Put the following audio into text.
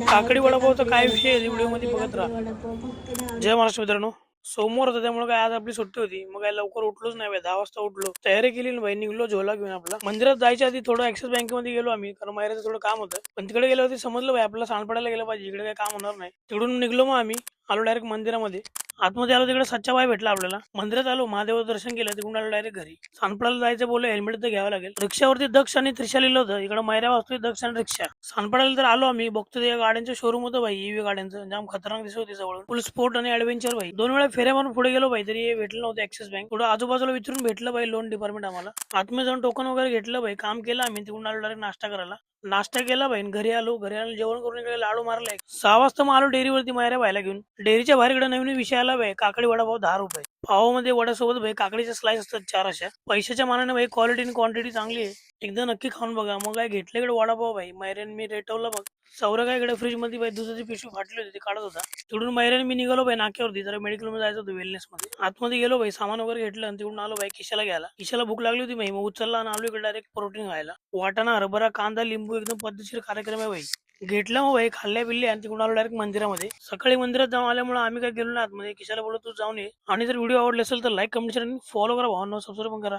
काकडी वडापावचा काय विषय आहे व्हिडिओ मध्ये बघत राहा. जय महाराष्ट्र मित्रांनो. सोमवार होता त्यामुळे काय आज आपली सुट्टी होती. मग काय लवकर उठलोच नाही भाई. 10 वाजता उठलो, तयारी केली ना भाई, निघलो झोला घेऊन. आपला मंदिरात जायच्या आधी थोडं ऍक्सिस बँकेमध्ये गेलो आम्ही, कारण माहेराचं थोडं काम होतं. पण तिकडे गेल्यावरती समजलं भाई आपल्याला सांडपाड्याला गेलं पाहिजे, इकडे काही काम होणार नाही. तिकडून निघलो मग आम्ही, आलो डायरेक्ट मंदिरामध्ये. आतमध्ये आलो, तिकडे सच्चा बाय भेटला आपल्याला. मंदिरात आलो, महादेव दर्शन केलं, तिकडून आलो डायरेक्ट घरी. सानपाड्याला जायचं बोललं, हेल्मेट तर घ्यावं लागेल. रिक्षावरती दक्ष आणि त्रिशा लिहिलं होतं, इकडे मायरा वाचतोय दक्ष आणि रिक्षा. सानपाड्याला तर आलो आम्ही, बघतो त्या गाड्यांचं शोरूम होतं भाई, ईव्ही गाड्यांचं. जाम खतरनाक दिसत होती जवळ, फुल स्पोर्ट आणि ऍडव्हेंचर भाई. 2 वेळा फेऱ्या मारून पुढे गेलो भाई, तरी भेटलं नव्हतं ऍक्सिस बँक. थोडं आजूबाजूला विचारून भेटलं भाई लोन डिपार्टमेंट आम्हाला. आतमध्ये जाऊन टोकन वगैरे घेतलं भाई, काम केलं आम्ही. तिकडून आलो डायरेक्ट नाश्ता करायला. नाश्ता केला भाई, घरी आलो. घरी आलो, जेवण करून इकडे लाडू मारला. 6 वाजता मग आलो डेअरीवरती मायऱ्या व्हायला घेऊन. डेअरीच्या बाहेर इकडे नवीन विषय आला भाई, काकडी वडापाव 10 रुपये. पावामध्ये वड्यासोबत भाई काकडीचे स्लाइस असतात 4 अशा. पैशाच्या मानाने भाई क्वालिटी आणि क्वांटिटी चांगली आहे. एकदा नक्की खाऊन बघा. मग काय घेतलं इकडे वडापाव भाई, मैऱ्यान मी रेटवलं बघ. सौरा काय इकडे फ्रीज मध्ये भाई दुधाची पिशवी फाटली होती, ती काढत होता. तिकडून मैऱ्यान मी निघालो भाई नाक्यावरती, जरा मेडिकल मध्ये जायचं होतं वेलनेस मध्ये. आतमध्ये गेलो भाई, सामान वगैरे घेतलं आणि तिकडून आलो भाई किशाला घ्यायला. किशाला भूक लागली होती भाई, मग उचलला आणि आलो इकडे डायरेक्ट प्रोटीन खायला. वाटाणा, हरभरा, कांदा, लिंबू, एकदम पद्धतशीर कार्यक्रम आहे भाई. घेतलं मग भाई, खाल्ल्या बिल्ले आणि तिकडून आलो डायरेक्ट मंदिरामध्ये. सकाळी मंदिरात जाऊन आल्यामुळे आम्ही काय गेलो ना आतमध्ये. किशाला बोलतो तू जाऊन ये. आणि जर व्हिडिओ आवडले असेल तर लाईक, कमेंट, शेअर आणि फॉलो करा भावांनो, सबस्क्राईब पण करा.